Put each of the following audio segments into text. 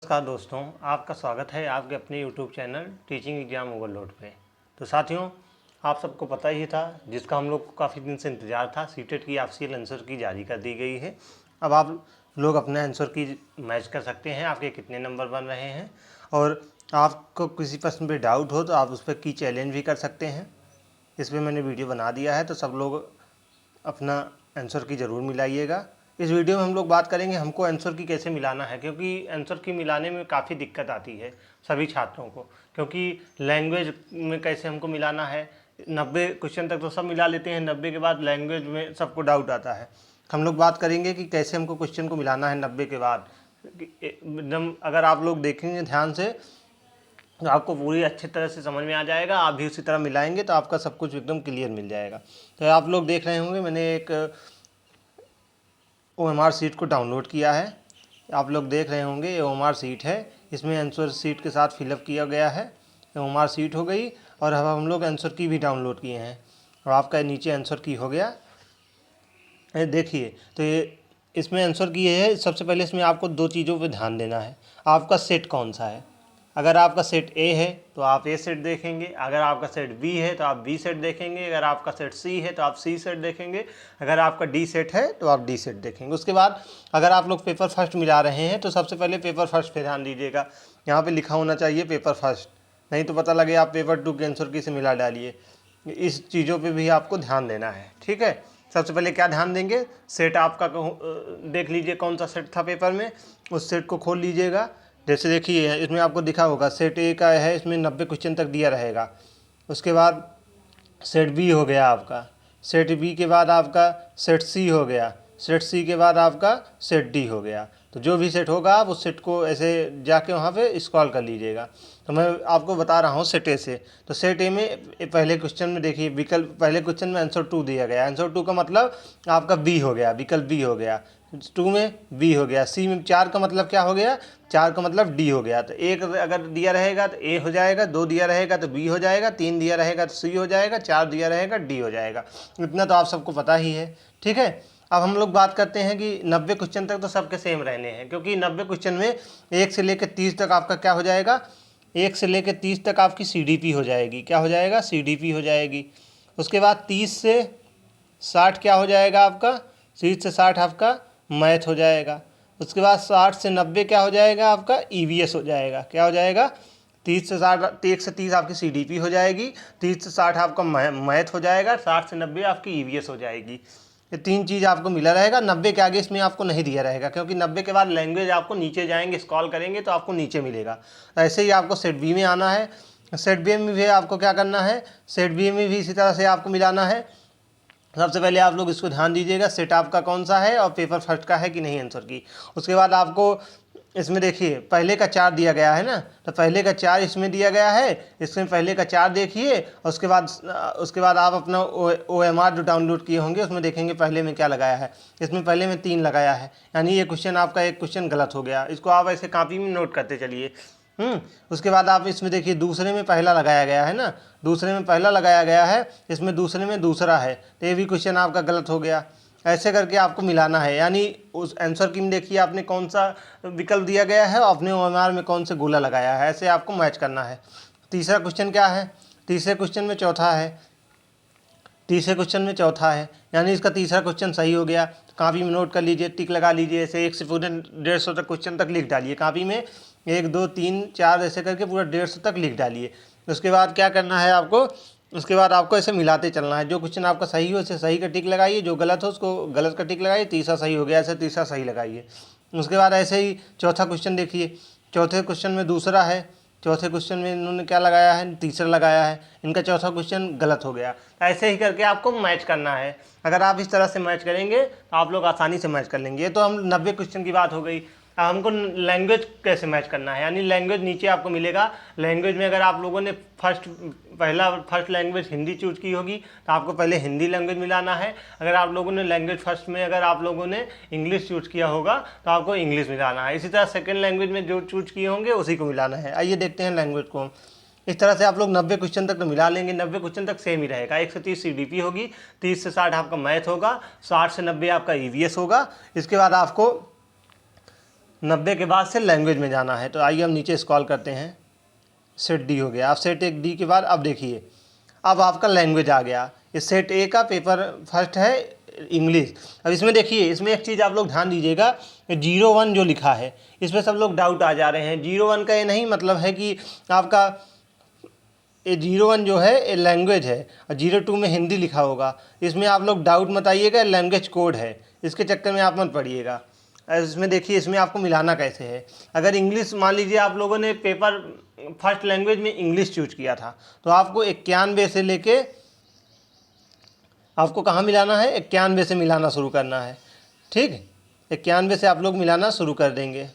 नमस्कार दोस्तों, आपका स्वागत है आपके अपने YouTube channel teaching exam overload पे। तो साथियों, आप सबको पता ही था, जिसका हम लोग को काफ़ी दिन से इंतज़ार था, सीटेट की ऑफिशियल आंसर की जारी कर दी गई है। अब आप लोग अपने आंसर की मैच कर सकते हैं, आपके कितने नंबर बन रहे हैं। और आपको किसी प्रश्न पे डाउट हो तो आप उस पर की चैलेंज भी कर सकते हैं। इस पर मैंने वीडियो बना दिया है, तो सब लोग अपना आंसर की ज़रूर मिलाइएगा। इस वीडियो में हम लोग बात करेंगे हमको आंसर की कैसे मिलाना है, क्योंकि आंसर की मिलाने में काफ़ी दिक्कत आती है सभी छात्रों को। क्योंकि लैंग्वेज में कैसे हमको मिलाना है, 90 क्वेश्चन तक तो सब मिला लेते हैं, 90 के बाद लैंग्वेज में सबको डाउट आता है। हम लोग बात करेंगे कि कैसे हमको क्वेश्चन को मिलाना है 90 के बाद। एकदम अगर आप लोग देखेंगे ध्यान से तो आपको पूरी अच्छी तरह से समझ में आ जाएगा। आप भी उसी तरह मिलाएंगे तो आपका सब कुछ एकदम क्लियर मिल जाएगा। तो आप लोग देख रहे होंगे मैंने एक OMR सीट को डाउनलोड किया है। आप लोग देख रहे होंगे ये OMR सीट है, इसमें आंसर सीट के साथ फिलअप किया गया है। OMR सीट हो गई और अब हम लोग आंसर की भी डाउनलोड किए हैं और आपका नीचे आंसर की हो गया। देखिए, तो ये इसमें आंसर की है। सबसे पहले इसमें आपको दो चीज़ों पे ध्यान देना है, आपका सेट कौन सा है। अगर आपका सेट ए है तो आप ए सेट देखेंगे, अगर आपका सेट बी है तो आप बी सेट देखेंगे, अगर आपका सेट सी है तो आप सी सेट देखेंगे, अगर आपका डी सेट है तो आप डी सेट देखेंगे। उसके बाद अगर आप लोग पेपर फर्स्ट मिला रहे हैं तो सबसे पहले पेपर फर्स्ट पे ध्यान दीजिएगा। यहाँ पे लिखा होना चाहिए पेपर फर्स्ट, नहीं तो पता लगे आप पेपर 2 के आंसर की से मिला डालिए। इस चीज़ों पे भी आपको ध्यान देना है, ठीक है। सबसे पहले क्या ध्यान देंगे, सेट आपका देख लीजिए कौन सा सेट था पेपर में, उस सेट को खोल लीजिएगा। जैसे देखिए इसमें आपको दिखा होगा सेट ए का है, इसमें 90 क्वेश्चन तक दिया रहेगा। उसके बाद सेट बी हो गया आपका, सेट बी के बाद आपका सेट सी हो गया, सेट सी के बाद आपका सेट डी हो गया। तो जो भी सेट होगा आप उस सेट को ऐसे जाके वहाँ पे स्क्रॉल कर लीजिएगा। तो मैं आपको बता रहा हूँ सेट ए से। तो सेट ए में पहले क्वेश्चन में देखिए विकल्प, पहले क्वेश्चन में आंसर 2 दिया गया, आंसर 2 का मतलब आपका बी हो गया, विकल्प बी हो गया। 2 में बी हो गया, सी में 4 का मतलब क्या हो गया, 4 का मतलब डी हो गया। तो एक अगर दिया रहेगा तो ए हो जाएगा, 2 दिया रहेगा तो बी हो जाएगा, 3 दिया रहेगा तो सी हो जाएगा, 4 दिया रहेगा डी हो जाएगा। इतना तो आप सबको पता ही है, ठीक है। अब हम लोग बात करते हैं कि 90 क्वेश्चन तक तो सबके सेम रहने हैं, क्योंकि 90 क्वेश्चन में 1 से लेकर 30 तक आपका क्या हो जाएगा, 1 से लेकर 30 तक आपकी CDP हो जाएगी। क्या हो जाएगा, CDP हो जाएगी। उसके बाद 30 से 60 क्या हो जाएगा आपका, 30 से 60 आपका मैथ हो जाएगा। उसके बाद 60 से 90 क्या हो जाएगा आपका EVS हो जाएगा। क्या हो जाएगा, 30 से 60, 1 से 30 आपकी CDP हो जाएगी, 30 से 60 आपका मैथ हो जाएगा, 60 से 90 आपकी EVS हो जाएगी। ये 3 चीज़ आपको मिला रहेगा। 90 के आगे इसमें आपको नहीं दिया रहेगा, क्योंकि 90 के बाद लैंग्वेज आपको नीचे जाएंगे, स्क्रॉल करेंगे तो आपको नीचे मिलेगा। ऐसे ही आपको सेट बी में आना है। सेट बी में भी आपको क्या करना है, सेट बी में भी इसी तरह से आपको मिलाना है। सबसे पहले आप लोग इसको ध्यान दीजिएगा, सेट आपका कौन सा है और पेपर फर्स्ट का है कि नहीं आंसर की। उसके बाद आपको इसमें देखिए पहले का 4 दिया गया है ना, तो पहले का 4 इसमें दिया गया है, इसमें पहले का 4 देखिए। उसके बाद आप अपना OMR जो डाउनलोड किए होंगे उसमें देखेंगे पहले में क्या लगाया है। इसमें पहले में 3 लगाया है, यानी ये क्वेश्चन आपका एक क्वेश्चन गलत हो गया। इसको आप ऐसे कॉपी में नोट करते चलिए। उसके बाद आप इसमें देखिए दूसरे में पहला लगाया गया है ना, दूसरे में पहला लगाया गया है, इसमें दूसरे में दूसरा है, तो ये भी क्वेश्चन आपका गलत हो गया। ऐसे करके आपको मिलाना है, यानी उस आंसर की में देखिए आपने कौन सा विकल्प दिया गया है और अपने OMR में कौन से गोला लगाया है, ऐसे आपको मैच करना है। तीसरा क्वेश्चन क्या है, तीसरे क्वेश्चन में चौथा है, तीसरे क्वेश्चन में चौथा है, यानी इसका तीसरा क्वेश्चन सही हो गया। तो कॉपी में नोट कर लीजिए, टिक लगा लीजिए। ऐसे 1 से पूरे 150 तक क्वेश्चन तक लिख डालिए कॉपी में, 1 2 3 4 ऐसे करके पूरा 150 तक लिख डालिए। उसके बाद क्या करना है आपको, उसके बाद आपको ऐसे मिलाते चलना है। जो क्वेश्चन आपका सही हो उसे सही का टिक लगाइए, जो गलत हो उसको गलत का टिक लगाइए। तीसरा सही हो गया, ऐसे तीसरा सही लगाइए। उसके बाद ऐसे ही चौथा क्वेश्चन देखिए, चौथे क्वेश्चन में दूसरा है, चौथे क्वेश्चन में इन्होंने क्या लगाया है, तीसरा लगाया है, इनका चौथा क्वेश्चन गलत हो गया। ऐसे ही करके आपको मैच करना है। अगर आप इस तरह से मैच करेंगे तो आप लोग आसानी से मैच कर लेंगे। ये तो हम 90 क्वेश्चन की बात हो गई। अब हमको लैंग्वेज कैसे मैच करना है, यानी लैंग्वेज नीचे आपको मिलेगा। लैंग्वेज में अगर आप लोगों ने फर्स्ट लैंग्वेज हिंदी चूज की होगी तो आपको पहले हिंदी लैंग्वेज मिलाना है। अगर आप लोगों ने लैंग्वेज फर्स्ट में अगर आप लोगों ने इंग्लिश चूज किया होगा तो आपको इंग्लिश मिलाना है। इसी तरह सेकंड लैंग्वेज में जो चूज किए होंगे उसी को मिलाना है। आइए देखते हैं लैंग्वेज को। इस तरह से आप लोग 90 क्वेश्चन तक तो मिला लेंगे। 90 क्वेश्चन तक सेम ही रहेगा। 1 से 30 CDP होगी, 30 से 60 आपका मैथ होगा, 60 से 90 आपका EVS होगा। इसके बाद आपको 90 के बाद से लैंग्वेज में जाना है। तो आइए हम नीचे स्क्रॉल करते हैं। सेट डी हो गया। अब सेट एक डी के बाद अब देखिए अब आपका लैंग्वेज आ गया। इस सेट ए का पेपर फर्स्ट है इंग्लिश। अब इसमें देखिए इसमें एक चीज़ आप लोग ध्यान दीजिएगा, 01 जो लिखा है इसमें सब लोग डाउट आ जा रहे हैं। 01 का ये नहीं मतलब है कि आपका ये 01 जो है ये लैंग्वेज है और 02 में हिंदी लिखा होगा। इसमें आप लोग डाउट मत आइएगा, लैंग्वेज कोड है, इसके चक्कर में आप मत पड़िएगा। इसमें देखिए इसमें आपको मिलाना कैसे है। अगर इंग्लिश मान लीजिए आप लोगों ने पेपर फर्स्ट लैंग्वेज में इंग्लिश चूज किया था तो आपको 91 से लेके आपको कहाँ मिलाना है, 91 से मिलाना शुरू करना है। ठीक, 91 से आप लोग मिलाना शुरू कर देंगे।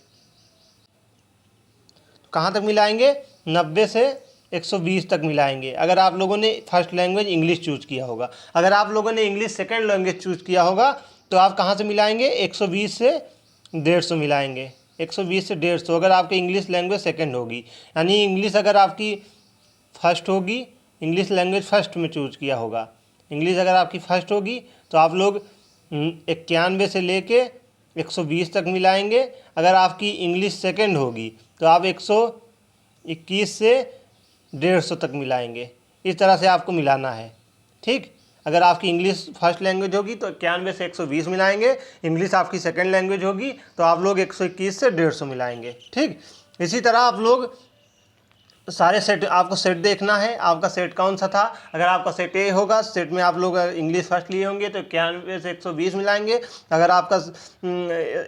कहाँ तक मिलाएंगे, 90 से 120 तक मिलाएंगे अगर आप लोगों ने फर्स्ट लैंग्वेज इंग्लिश चूज किया होगा। अगर आप लोगों ने इंग्लिश सेकंड लैंग्वेज चूज किया होगा तो आप कहाँ से मिलाएंगे, 120 से 150 मिलाएंगे। 120 से 150 अगर आपकी इंग्लिश लैंग्वेज सेकंड होगी, यानी इंग्लिश अगर आपकी फर्स्ट होगी, इंग्लिश लैंग्वेज फर्स्ट में चूज किया होगा, इंग्लिश अगर आपकी फर्स्ट होगी तो आप लोग 91 से लेके 120 तक मिलाएंगे। अगर आपकी इंग्लिश सेकंड होगी तो आप 121 से 150 तक मिलाएंगे। इस तरह से आपको मिलाना है। ठीक, अगर आपकी इंग्लिश फर्स्ट लैंग्वेज होगी तो 91 से 120 मिलाएंगे। इंग्लिश आपकी सेकंड लैंग्वेज होगी तो आप लोग 121 से 150 मिलाएंगे। ठीक, इसी तरह आप लोग सारे सेट, आपको सेट देखना है आपका सेट कौन सा था। अगर आपका सेट ए होगा, सेट में आप लोग इंग्लिश फर्स्ट लिए होंगे तो 91 से 120 मिलाएंगे। अगर आपका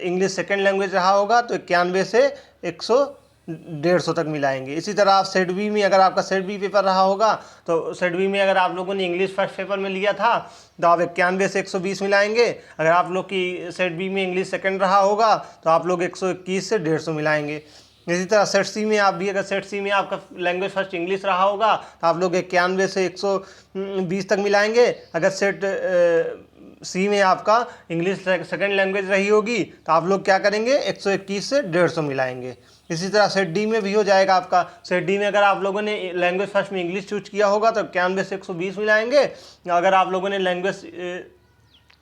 इंग्लिश सेकंड लैंग्वेज रहा होगा तो 91 से 150 तक मिलाएंगे। इसी तरह आप सेट बी में, अगर आपका सेट बी पेपर रहा होगा तो सेट बी में अगर आप लोगों ने इंग्लिश फर्स्ट पेपर में लिया था तो आप 91 से 120 मिलाएंगे। अगर आप लोग की सेट बी में इंग्लिश सेकंड रहा होगा तो आप लोग 121 से 150 मिलाएंगे। इसी तरह सेट सी में आप भी, अगर सेट सी में आपका लैंग्वेज फर्स्ट इंग्लिश रहा होगा तो आप लोग 91 से 120 तक मिलाएंगे। अगर सेट सी में आपका इंग्लिश सेकंड लैंग्वेज रही होगी तो आप लोग क्या करेंगे, 121 से 150 मिलाएंगे। इसी तरह सेट डी में भी हो जाएगा आपका। सेट डी में अगर आप लोगों ने लैंग्वेज फर्स्ट में इंग्लिश चूज किया होगा तो 91 से 120 मिलाएंगे। अगर आप लोगों ने लैंग्वेज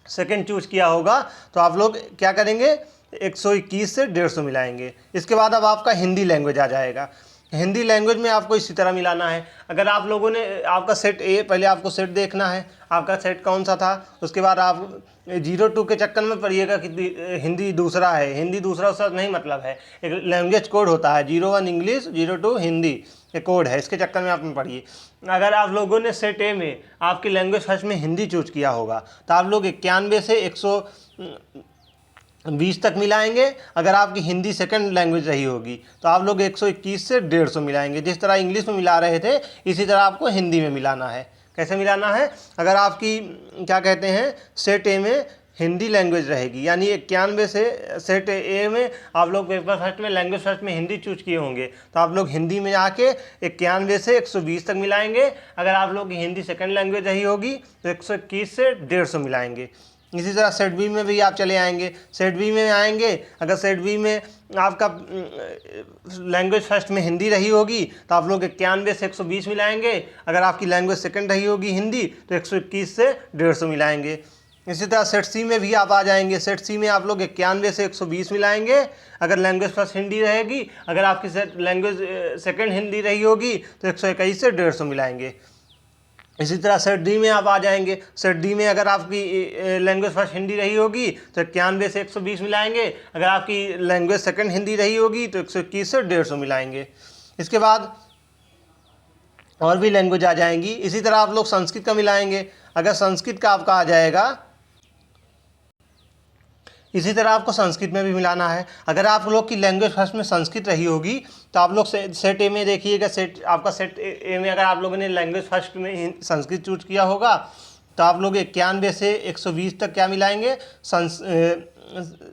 सेकंड चूज किया होगा तो आप लोग क्या करेंगे, 121 से 150 मिलाएंगे। इसके बाद अब आपका हिंदी लैंग्वेज आ जाएगा। हिंदी लैंग्वेज में आपको इसी तरह मिलाना है। अगर आप लोगों ने आपका सेट ए, पहले आपको सेट देखना है आपका सेट कौन सा था। उसके बाद आप 02 के चक्कर में पड़िएगा कि हिंदी दूसरा है। हिंदी दूसरा उसका नहीं मतलब है, एक लैंग्वेज कोड होता है। 01 इंग्लिश, 02 हिंदी, ये कोड है, इसके चक्कर में आप में पढ़िए। अगर आप लोगों ने सेट ए में आपकी लैंग्वेज फर्स्ट में हिंदी चूज किया होगा तो आप लोग 91 से 120 तक मिलाएंगे। अगर आपकी हिंदी सेकंड लैंग्वेज रही होगी तो आप लोग 121 से 150 मिलाएंगे। जिस तरह इंग्लिश में मिला रहे थे इसी तरह आपको हिंदी में मिलाना है। कैसे मिलाना है, अगर आपकी क्या कहते हैं सेट ए में हिंदी लैंग्वेज रहेगी, यानी 91 से सेट ए में आप लोग पेपर फर्स्ट में लैंग्वेज फर्स्ट में हिंदी चूज किए होंगे तो आप लोग हिंदी में आके 91 से 120 तक मिलाएंगे। अगर आप लोग की हिंदी सेकंड लैंग्वेज रही होगी तो 121 से 150 मिलाएंगे। इसी तरह सेट बी में भी आप चले आएंगे। सेट बी में आएंगे, अगर सेट बी में आपका लैंग्वेज फर्स्ट में हिंदी रही होगी तो आप लोग 91 से 120 मिलाएंगे। अगर आपकी लैंग्वेज सेकंड रही होगी हिंदी तो 121 से 150 मिलाएंगे। इसी तरह सेट सी में भी आप आ जाएंगे। सेट सी में आप लोग 91 से 120 मिलाएंगे। अगर लैंग्वेज फर्स्ट हिंदी रहेगी, अगर आपकी लैंग्वेज सेकंड हिंदी रही होगी तो 121 से 150 मिलाएंगे। इसी तरह सेट डी में आप आ जाएंगे। सेट डी में अगर आपकी लैंग्वेज फर्स्ट हिंदी रही होगी तो 91 से 120 मिलाएंगे। अगर आपकी लैंग्वेज सेकंड हिंदी रही होगी तो 121 से 150 मिलाएंगे। इसके बाद और भी लैंग्वेज आ जाएंगी। इसी तरह आप लोग संस्कृत का मिलाएंगे। अगर संस्कृत का आपका आ जाएगा, इसी तरह आपको संस्कृत में भी मिलाना है। अगर आप लोग की लैंग्वेज फर्स्ट में संस्कृत रही होगी तो आप लोग सेट ए में देखिएगा। सेट आपका सेट ए में अगर आप लोगों ने लैंग्वेज फर्स्ट में संस्कृत चूज किया होगा तो आप लोग 91 से 120 तक क्या मिलाएंगे,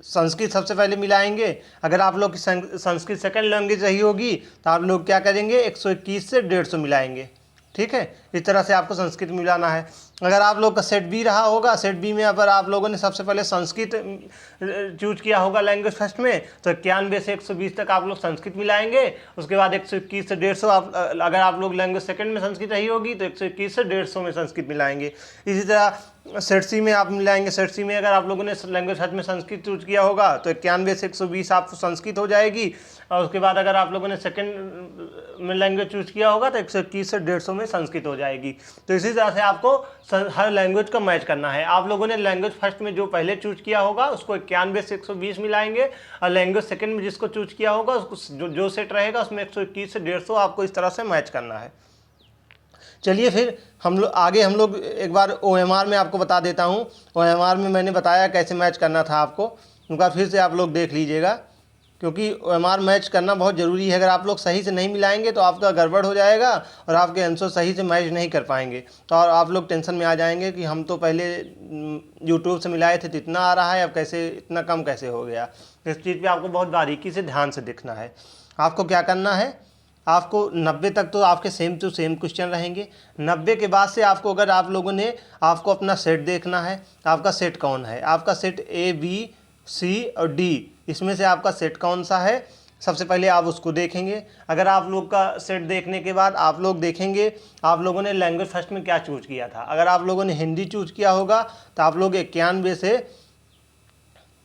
संस्कृत सबसे पहले मिलाएंगे। अगर आप लोग की संस्कृत सेकंड लैंग्वेज रही होगी तो आप लोग क्या करेंगे, 121 से 150 मिलाएंगे। ठीक है, इस तरह से आपको संस्कृत मिलाना है। अगर आप लोग का सेट बी रहा होगा, सेट बी में अगर आप लोगों ने सबसे पहले संस्कृत चूज किया होगा लैंग्वेज फर्स्ट में, तो 91 से 120 तक आप लोग संस्कृत मिलाएंगे। उसके बाद 121 से 150 आप, अगर आप लोग लैंग्वेज सेकंड में संस्कृत रही होगी तो 121 से 150 में संस्कृत मिलाएंगे। इसी तरह सेट सी में आप मिलाएंगे। सेट सी में अगर आप लोगों ने लैंग्वेज फर्स्ट में संस्कृत चूज किया होगा तो 91 से 120 आपको संस्कृत हो जाएगी। और उसके बाद अगर आप लोगों ने सेकंड में लैंग्वेज चूज किया होगा तो 121 से 150 में संस्कृत हो जाएगी। तो इसी तरह से आपको हर लैंग्वेज का मैच करना है। आप लोगों ने लैंग्वेज फर्स्ट में जो पहले चूज किया होगा उसको 91 से 120 मिलाएंगे, और लैंग्वेज सेकंड में जिसको चूज किया होगा उसको जो सेट रहेगा उसमें 121 से 150 आपको इस तरह से मैच करना है। चलिए फिर हम लोग एक बार OMR में आपको बता देता हूँ। OMR में मैंने बताया कैसे मैच करना था आपको, उनका फिर से आप लोग देख लीजिएगा, क्योंकि OMR मैच करना बहुत ज़रूरी है। अगर आप लोग सही से नहीं मिलाएंगे तो आपका गड़बड़ हो जाएगा और आपके आंसर सही से मैच नहीं कर पाएंगे, तो और आप लोग टेंशन में आ जाएंगे कि हम तो पहले यूट्यूब से मिलाए थे तो इतना आ रहा है, अब कैसे इतना कम कैसे हो गया। इस चीज़ पे आपको बहुत बारीकी से ध्यान से देखना है। आपको क्या करना है, आपको 90 तक तो आपके सेम टू सेम क्वेश्चन रहेंगे। 90 के बाद से आपको, अगर आप लोगों ने, आपको अपना सेट देखना है, आपका सेट कौन है, आपका सेट A B C और D, इसमें से आपका सेट कौन सा है, सबसे पहले आप उसको देखेंगे। अगर आप लोग का सेट देखने के बाद आप लोग देखेंगे आप लोगों ने लैंग्वेज फर्स्ट में क्या चूज किया था। अगर आप लोगों ने हिंदी चूज किया होगा तो आप लोग 91 से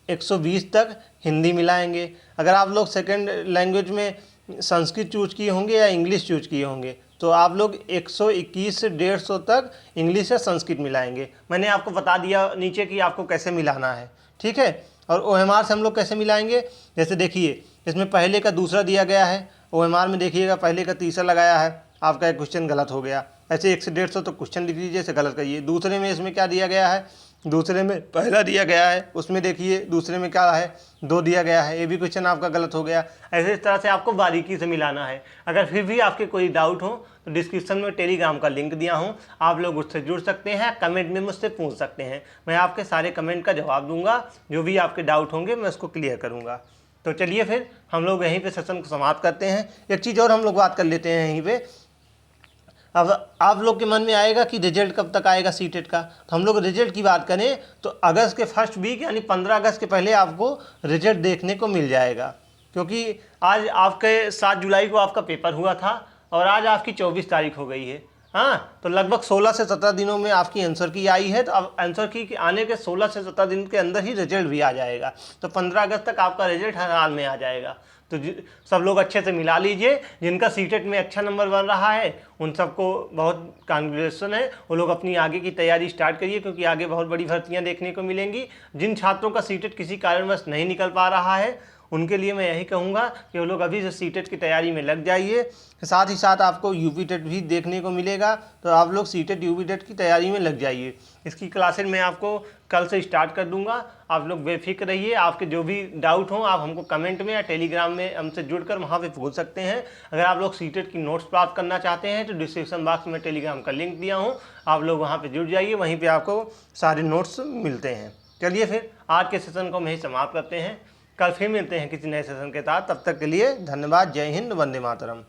120 तक हिंदी मिलाएंगे। अगर आप लोग सेकंड लैंग्वेज में संस्कृत चूज किए होंगे या इंग्लिश चूज किए होंगे तो आप लोग 121 से 150 तक इंग्लिश या संस्कृत मिलाएंगे। मैंने आपको बता दिया नीचे कि आपको कैसे मिलाना है, ठीक है। और OMR से हम लोग कैसे मिलाएंगे, जैसे देखिए इसमें पहले का दूसरा दिया गया है, OMR में देखिएगा पहले का तीसरा लगाया है, आपका एक क्वेश्चन गलत हो गया। ऐसे 1 से 150 तो क्वेश्चन लिख लीजिए, इसे गलत करिए। दूसरे में इसमें क्या दिया गया है, दूसरे में पहला दिया गया है, उसमें देखिए दूसरे में क्या है 2 दिया गया है, ये भी क्वेश्चन आपका गलत हो गया। ऐसे इस तरह से आपको बारीकी से मिलाना है। अगर फिर भी आपके कोई डाउट हो तो डिस्क्रिप्शन में टेलीग्राम का लिंक दिया हूँ, आप लोग उससे जुड़ सकते हैं, कमेंट में मुझसे पूछ सकते हैं, मैं आपके सारे कमेंट का जवाब दूंगा। जो भी आपके डाउट होंगे मैं उसको क्लियर करूँगा। तो चलिए फिर हम लोग यहीं पे सेशन को समाप्त करते हैं। एक चीज़ और हम लोग बात कर लेते हैं यहीं पे। अब आप लोग के मन में आएगा कि रिजल्ट कब तक आएगा सीटेट का, तो हम लोग रिजल्ट की बात करें तो अगस्त के फर्स्ट वीक यानी 15 अगस्त के पहले आपको रिजल्ट देखने को मिल जाएगा। क्योंकि आज आपके 7 जुलाई को आपका पेपर हुआ था और आज आपकी 24 तारीख हो गई है। हाँ, तो लगभग 16 से 17 दिनों में आपकी आंसर की आई है। तो अब आंसर की आने के 16 से 17 दिन के अंदर ही रिजल्ट भी आ जाएगा। तो 15 अगस्त तक आपका रिजल्ट हर हाल में आ जाएगा। तो सब लोग अच्छे से मिला लीजिए। जिनका सीटेट में अच्छा नंबर बन रहा है उन सबको बहुत कांग्रेचुलेसन है, वो लोग अपनी आगे की तैयारी स्टार्ट करिए, क्योंकि आगे बहुत बड़ी भर्तियां देखने को मिलेंगी। जिन छात्रों का सीटेट किसी कारणवश नहीं निकल पा रहा है उनके लिए मैं यही कहूँगा कि वो लोग अभी से सीटेट की तैयारी में लग जाइए। साथ ही साथ आपको यूपी टेट भी देखने को मिलेगा, तो आप लोग सीटेट यूपी टेट की तैयारी में लग जाइए। इसकी क्लासेज मैं आपको कल से स्टार्ट कर दूंगा। आप लोग बेफिक्र रहिए। आपके जो भी डाउट हों आप हमको कमेंट में या टेलीग्राम में हमसे जुड़कर वहाँ पे पूछ सकते हैं। अगर आप लोग सीटेट की नोट्स प्राप्त करना चाहते हैं तो डिस्क्रिप्शन बॉक्स में टेलीग्राम का लिंक दिया हूँ, आप लोग वहाँ पर जुड़ जाइए, वहीं पर आपको सारे नोट्स मिलते हैं। चलिए फिर आज के सेशन को हम यहीं समाप्त करते हैं। कल फिर मिलते हैं किसी नए सेशन के साथ। तब तक के लिए धन्यवाद। जय हिंद, वंदे मातरम।